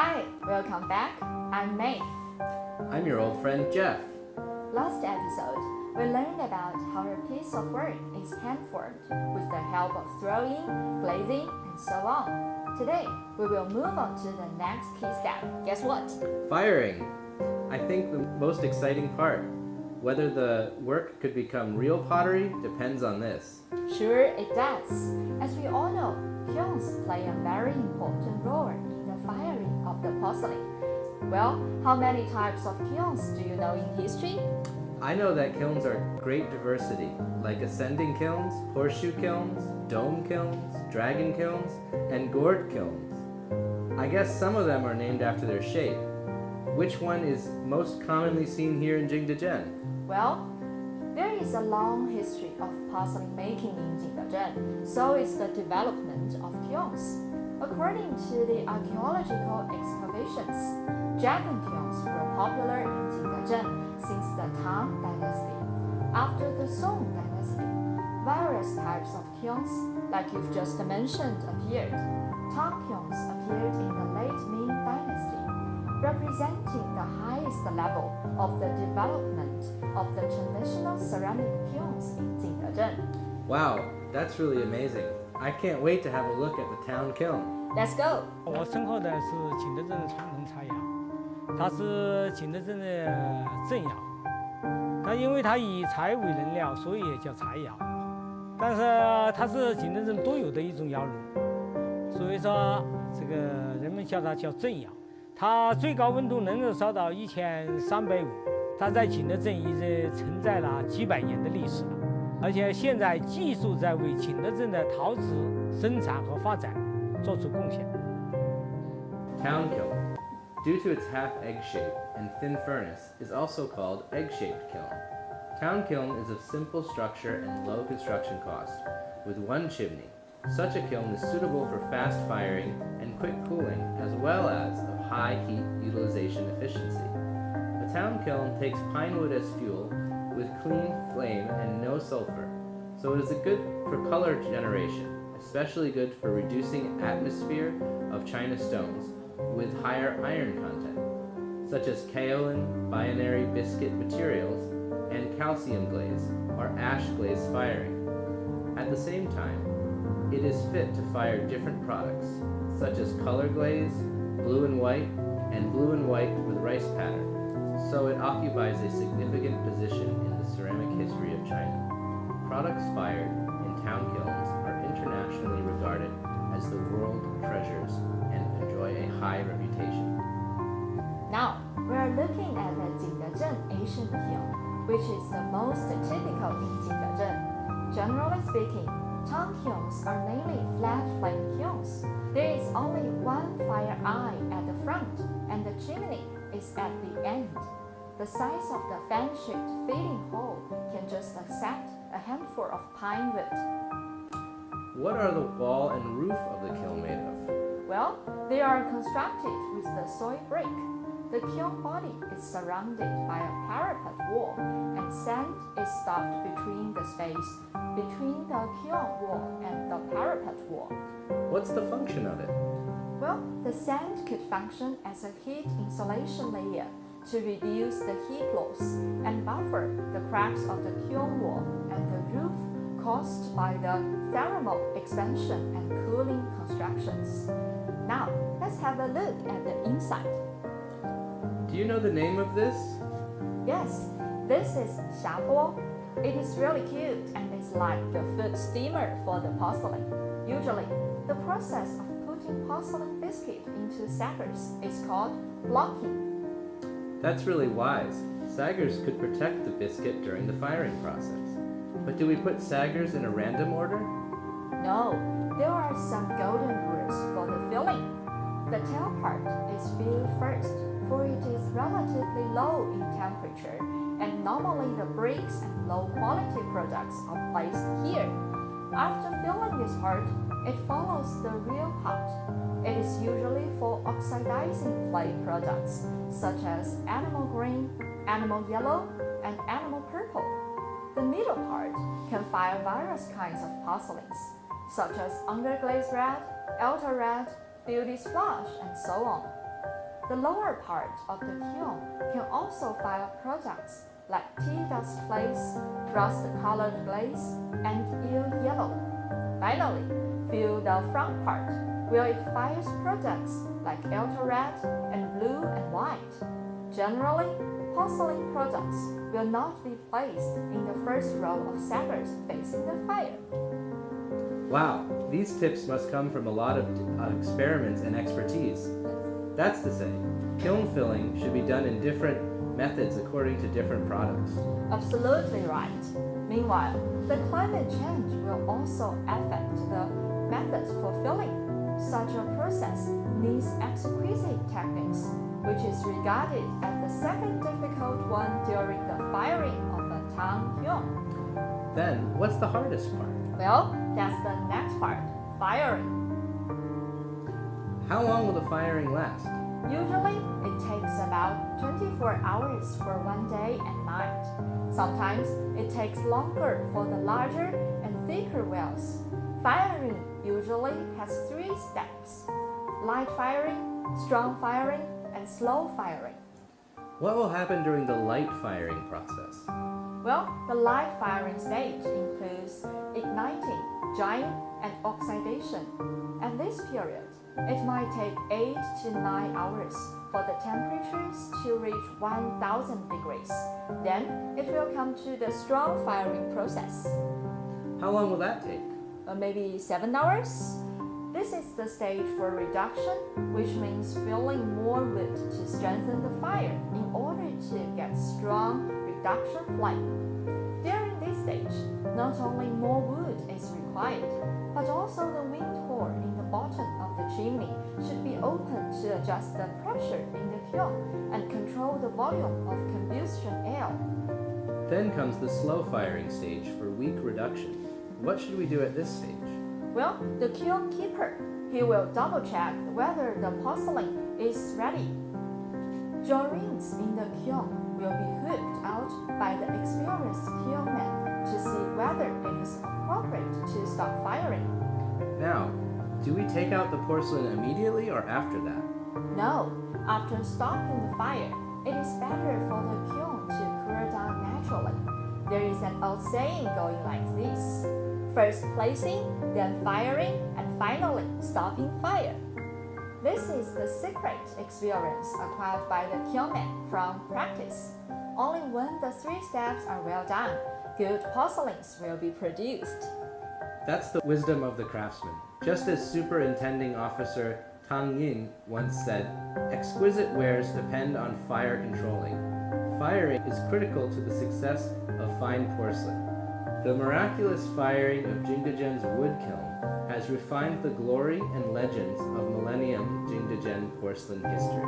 Hi, welcome back. I'm May. I'm your old friend Jeff. Last episode, we learned about how a piece of work is hand-formed with the help of throwing, glazing, and so on. Today, we will move on to the next key step. Guess what? Firing. I think the most exciting part. Whether the work could become real pottery depends on this. Sure, it does. As we all know, kilns play a very important role in the firing of the porcelain. Well, how many types of kilns do you know in history? I know that kilns are great diversity, like ascending kilns, horseshoe kilns, dome kilns, dragon kilns, and gourd kilns. I guess some of them are named after their shape. Which one is most commonly seen here in Jingdezhen? Well, there is a long history of porcelain making in Jingdezhen, so is the development of kilns. According to the archaeological excavations, dragon kilns were popular in Jingdezhen since the Tang Dynasty. After the Song Dynasty, various types of kilns, like you've just mentioned, appeared. Tang kilns appeared in the late Ming Dynasty, representing the highest level of the development of the traditional ceramic kilns in Jingdezhen. Wow, that's really amazing. I can't wait to have a look at the town kiln. Let's go! 我身后的是景德镇的传统茶窑，它是景德镇的镇窑。它因为它以柴为原料，所以也叫柴窑。但是它是景德镇独有的一种窑炉，所以说这个人们叫它叫镇窑。它最高温度能够烧到1350，它在景德镇已经承载了几百年的历史了，而且现在技术在为景德镇的陶瓷生产和发展做出贡献。Town kiln, due to its half egg shape and thin furnace, is also called egg-shaped kiln. Town kiln is of simple structure and low construction cost, with one chimney. Such a kiln is suitable for fast firing and quick cooling, as well as of high heat utilization efficiency. A town kiln takes pine wood as fuel, with clean flame and no sulfur, so it is good for color generation, especially good for reducing atmosphere of china stones with higher iron content, such as kaolin, binary biscuit materials, and calcium glaze, or ash glaze firing. At the same time, it is fit to fire different products, such as color glaze, blue and white with rice pattern, so it occupies a significant position in the ceramic history of China. Products fired in town kilns are internationally regarded as the world treasures and enjoy a high reputation. Now, we are looking at the Jingdezhen ancient kiln, which is the most typical in Jingdezhen. Generally speaking, town kilns are mainly flat flame kilns. There is only one fire eye at the front, and the chimney is at the end. The size of the fan-shaped feeding hole can just accept a handful of pine wood. What are the wall and roof of the kiln made of? Well, they are constructed with the soil brick. The kiln body is surrounded by a parapet wall, and sand is stuffed between the space between the kiln wall and the parapet wall. What's the function of it? Well, the sand could function as a heat insulation layer to reduce the heat loss and buffer the cracks of the kiln wall and the roof caused by the thermal expansion and cooling constructions. Now, let's have a look at the inside. Do you know the name of this? Yes, this is xiapo. It is really cute and it's like the food steamer for the porcelain. Usually, the process of putting porcelain biscuit into saggers is called blocking. That's really wise. Saggers could protect the biscuit during the firing process. But do we put saggers in a random order? No, there are some golden rules for the filling. The tail part is filled first, for it is relatively low in temperature, and normally the bricks and low-quality products are placed here. After filling this part, it follows the real part. It is usually for oxidizing clay products, such as animal green, animal yellow, and animal purple. The middle part can fire various kinds of porcelains, such as underglaze red, altar red, beauty's flush, and so on. The lower part of the kiln can also fire products like tea dust glaze, rust-colored glaze, and eel yellow. Finally, fill the front part, where it fires products like ultra red and blue and white. Generally, porcelain products will not be placed in the first row of saggers facing the fire. Wow, these tips must come from a lot of experiments and expertise. That's to say, kiln filling should be done in different methods according to different products. Absolutely right. Meanwhile, the climate change will also affect the methods for filling. Such a process needs exquisite techniques, which is regarded as the second difficult one during the firing of a town kiln. Then, what's the hardest part? Well, that's the next part, firing. How long will the firing last? Usually, it takes about 24 hours for one day and night. Sometimes it takes longer for the larger and thicker wells. Firing usually has 3 steps: light firing, strong firing, and slow firing. What will happen during the light firing process? Well, the light firing stage includes igniting, drying, and oxidation. At this period, it might take 8 to 9 hours for the temperatures to reach 1000 degrees. Then it will come to the strong firing process. How long will that take? Maybe 7 hours? This is the stage for reduction, which means filling more wood to strengthen the fire in order to get strong reduction flame. During this stage, not only more wood is required, but also the wind hole in the bottom of the chimney should be open to adjust the pressure in the kiln and control the volume of combustion air. Then comes the slow firing stage for weak reduction. What should we do at this stage? Well, the kiln keeper, he will double check whether the porcelain is ready. Jaw rings in the kiln will be hooked out by the experienced kilnman to see whether it is appropriate to stop firing. Now, do we take out the porcelain immediately or after that? No, after stopping the fire, it is better for the kiln to cool down naturally. There is an old saying going like this: first placing, then firing, and finally stopping fire. This is the secret experience acquired by the kilnman from practice. Only when the 3 steps are well done, good porcelains will be produced. That's the wisdom of the craftsman. Just as Superintending Officer Tang Ying once said, exquisite wares depend on fire controlling. Firing is critical to the success of fine porcelain. The miraculous firing of Jingdezhen's wood kiln has refined the glory and legends of Millennium Jingdezhen porcelain history.